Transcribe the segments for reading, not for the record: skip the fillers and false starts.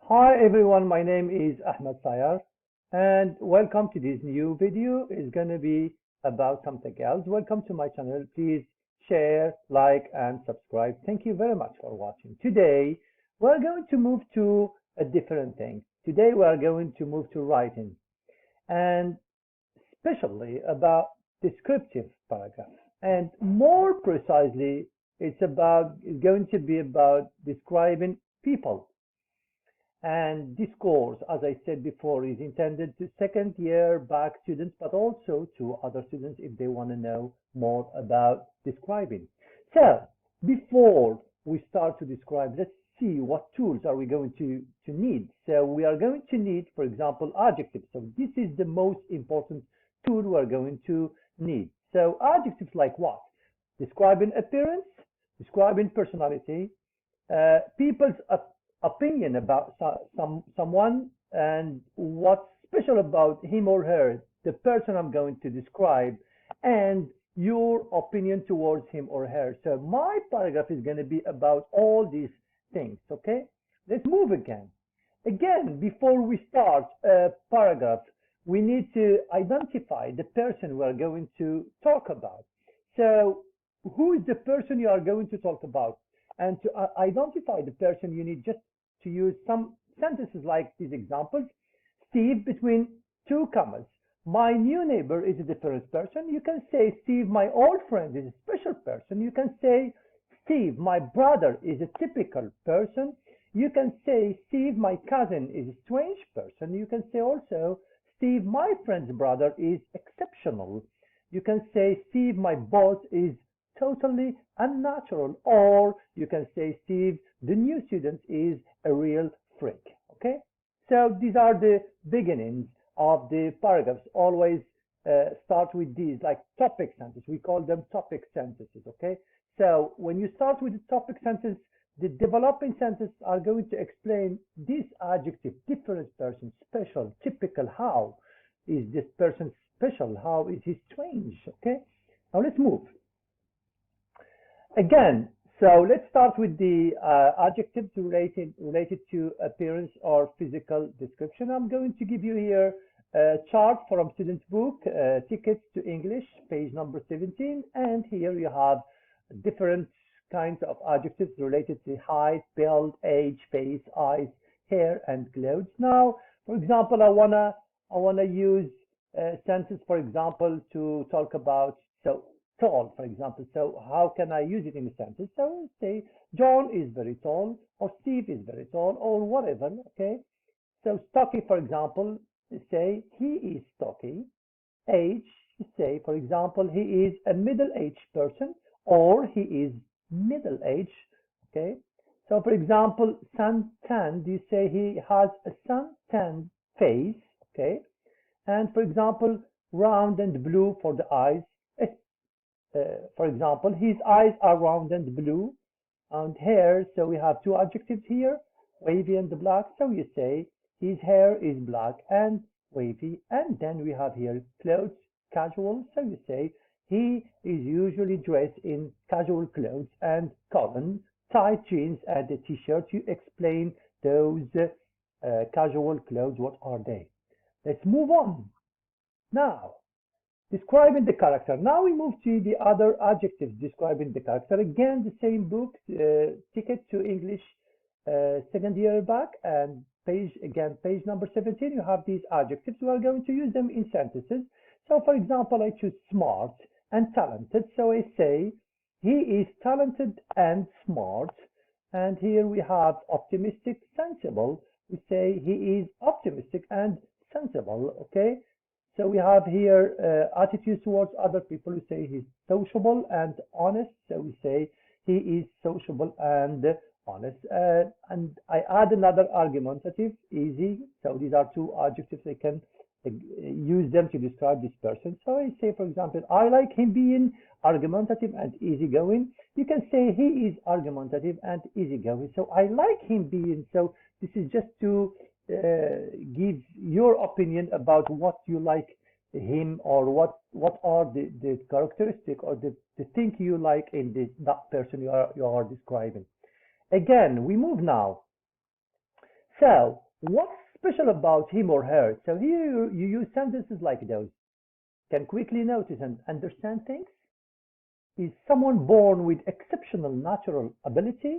Hi everyone, my name is Ahmed SAYAR and welcome to this new video. It's going to be about something else. Welcome to my channel. Please share, like and subscribe. Thank you very much for watching. Today we're going to move to a different thing. Today we are going to move to writing and especially about descriptive paragraph. And more precisely, it's going to be about describing people. And this course, as I said before, is intended to second year back students, but also to other students if they want to know more about describing. So before we start to describe, let's see what tools are we going to need. So we are going to need, for example, adjectives. So this is the most important tool we are going to need. So adjectives like what? Describing appearance, describing personality, people's opinion about someone and what's special about him or her, the person I'm going to describe, and your opinion towards him or her. So my paragraph is going to be about all these things, okay? Let's move again. Again, before we start a paragraph, we need to identify the person we are going to talk about. So who is the person you are going to talk about? And to identify the person, you need just to use some sentences like these examples. Steve between two commas. My new neighbor is a different person. You can say Steve, my old friend, is a special person. You can say Steve, my brother, is a typical person. You can say Steve, my cousin, is a strange person. You can say also Steve, my friend's brother, is exceptional. You can say Steve, my boss, is totally unnatural, or you can say Steve, the new student, is a real freak. Okay, so these are the beginnings of the paragraphs. Always start with these, like topic sentences. We call them topic sentences. Okay, so when you start with the topic sentence, the developing sentences are going to explain this adjective: different person, special, typical. How is this person special? How is he strange? Okay, now let's move. Again, so let's start with the adjectives related to appearance or physical description. I'm going to give you here a chart from student's book, Tickets to English, page number 17. And here you have different kinds of adjectives related to height, build, age, face, eyes, hair, and clothes. Now, for example, I wanna use a sentence, for example, to talk about tall, for example. So how can I use it in a sentence? So say John is very tall, or Steve is very tall, or whatever. Okay. So stocky, for example, say he is stocky. Age, say for example, he is a middle-aged person, or he is middle-aged. Okay. So for example, sun-tanned, you say he has a sun-tanned face. Okay. And for example, round and blue for the eyes. For example, his eyes are round and blue, and hair. So we have two adjectives here, wavy and black. So you say his hair is black and wavy. And then we have here clothes, casual. So you say he is usually dressed in casual clothes and cotton, tight jeans and a t-shirt. You explain those casual clothes. What are they? Let's move on. Now, describing the character. Now we move to the other adjectives describing the character. Again, the same book, Ticket to English, second year back, and page number 17. You have these adjectives. We are going to use them in sentences. So, for example, I choose smart and talented. So I say he is talented and smart. And here we have optimistic, sensible. We say he is optimistic and sensible. Okay. So we have here attitudes towards other people. We say he's sociable and honest. So we say he is sociable and honest. And I add another argumentative, easy. So these are two adjectives. I can use them to describe this person. So I say, for example, I like him being argumentative and easygoing. You can say he is argumentative and easygoing. So I like him being. So this is just to give your opinion about what you like him, or what are the characteristic or the thing you like in that person you are describing. Again, we move now. So, what's special about him or her? So here you use sentences like those. Can quickly notice and understand things. Is someone born with exceptional natural ability?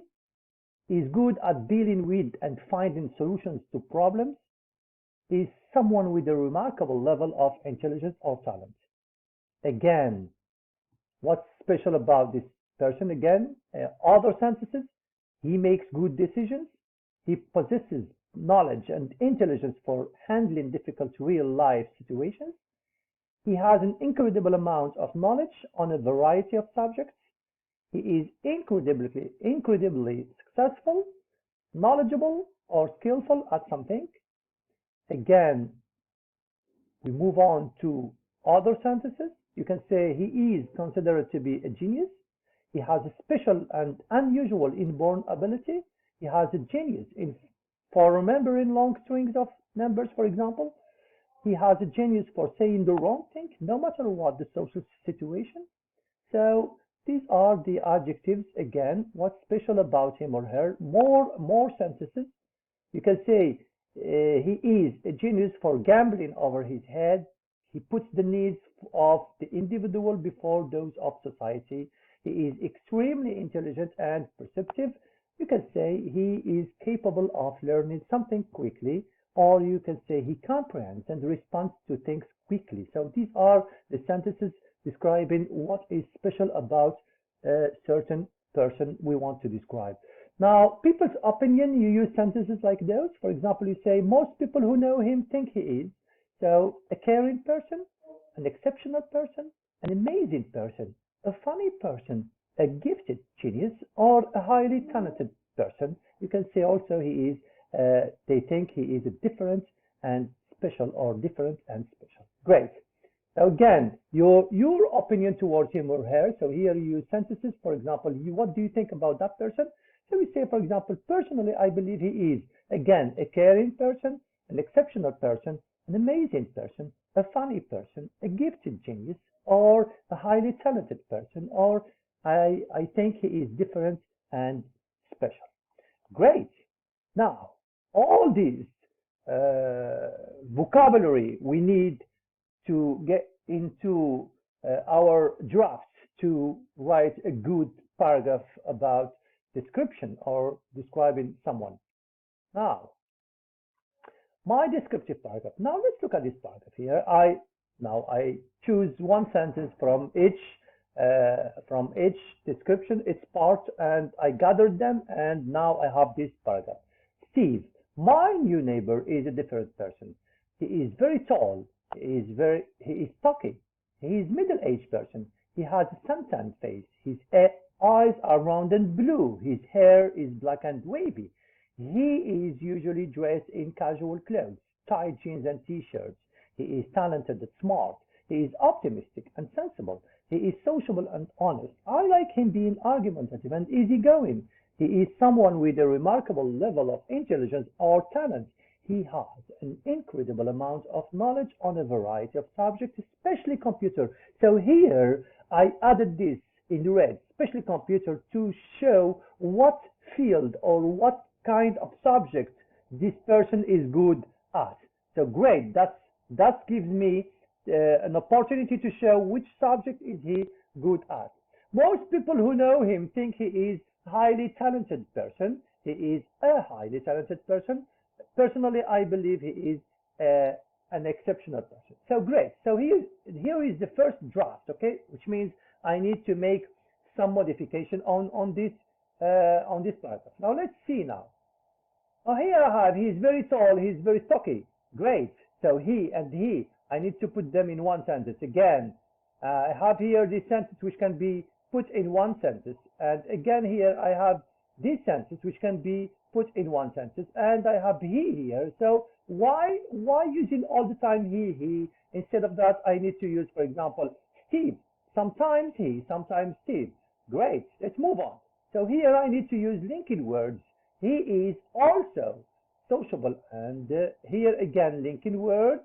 Is good at dealing with and finding solutions to problems? Is someone with a remarkable level of intelligence or talent? Again, what's special about this person? Again, other sentences. He makes good decisions. He possesses knowledge and intelligence for handling difficult real-life situations. He has an incredible amount of knowledge on a variety of subjects. He is incredibly successful, knowledgeable, or skillful at something. Again, we move on to other sentences. You can say he is considered to be a genius. He has a special and unusual inborn ability. He has a genius for remembering long strings of numbers, for example. He has a genius for saying the wrong thing, no matter what the social situation. So these are the adjectives. Again, what's special about him or her? More sentences. You can say he is a genius for gambling over his head. He puts the needs of the individual before those of society. He is extremely intelligent and perceptive. You can say he is capable of learning something quickly, or you can say he comprehends and responds to things quickly. So these are the sentences describing what is special about a certain person we want to describe. Now, people's opinion, you use sentences like those. For example, you say, most people who know him think he is. So, a caring person, an exceptional person, an amazing person, a funny person, a gifted genius, or a highly talented person. You can say also he is, they think he is a different and special, or different and special. Great. Now again, your opinion towards him or her. So here you use sentences. For example, what do you think about that person? So we say, for example, personally, I believe he is, again, a caring person, an exceptional person, an amazing person, a funny person, a gifted genius, or a highly talented person, or I think he is different and special. Great. Now, all these vocabulary we need to get into our drafts to write a good paragraph about description or describing someone. Now, my descriptive paragraph. Now let's look at this paragraph here. I choose one sentence from each description, its part, and I gathered them, and now I have this paragraph. Steve, my new neighbor, is a different person. He is very tall. He is stocky. He is middle-aged person. He has a suntan face. His eyes are round and blue. His hair is black and wavy. He is usually dressed in casual clothes, tight jeans and t-shirts. He is talented and smart. He is optimistic and sensible. He is sociable and honest. I like him being argumentative and easygoing. He is someone with a remarkable level of intelligence or talent. He has an incredible amount of knowledge on a variety of subjects, especially computer. So here I added this in red, especially computer, to show what field or what kind of subject this person is good at. So great, that gives me an opportunity to show which subject is he good at. Most people who know him think he is a highly talented person. He is a highly talented person. Personally, I believe he is an exceptional person. So great. So here is the first draft, okay? Which means I need to make some modification on this paragraph. Now let's see now. Here I have, he is very tall, he is very stocky. Great. So he and he, I need to put them in one sentence. Again, I have here this sentence which can be put in one sentence. And again here I have this sentence which can be put in one sentence. And I have he here. So why using all the time he? Instead of that, I need to use, for example, Steve. Sometimes he, sometimes Steve. Great. Let's move on. So here I need to use linking words. He is also sociable, and here again linking words,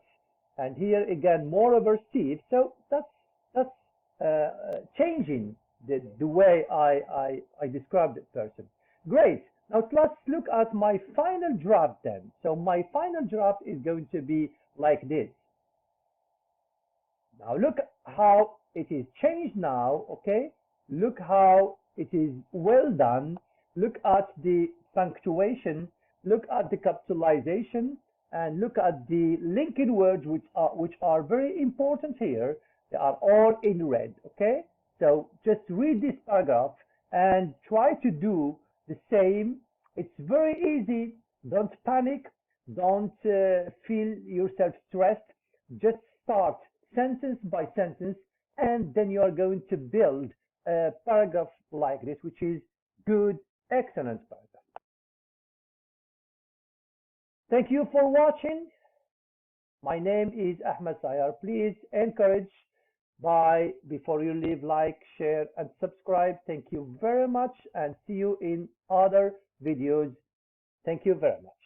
and here again moreover Steve. So that's changing the way I describe the person. Great. Now let's look at my final draft then. So my final draft is going to be like this. Now look how it is changed now, okay? Look how it is well done. Look at the punctuation, look at the capitalization, and look at the linking words which are very important here. They are all in red, okay? So just read this paragraph and try to do the same. It's very easy. Don't panic. Don't feel yourself stressed. Just start sentence by sentence, and then you are going to build a paragraph like this, which is good, excellent paragraph. Thank you for watching. My name is Ahmed SAYAR. Please encourage before you leave, like, share, and subscribe. Thank you very much, and see you in other videos. Thank you very much.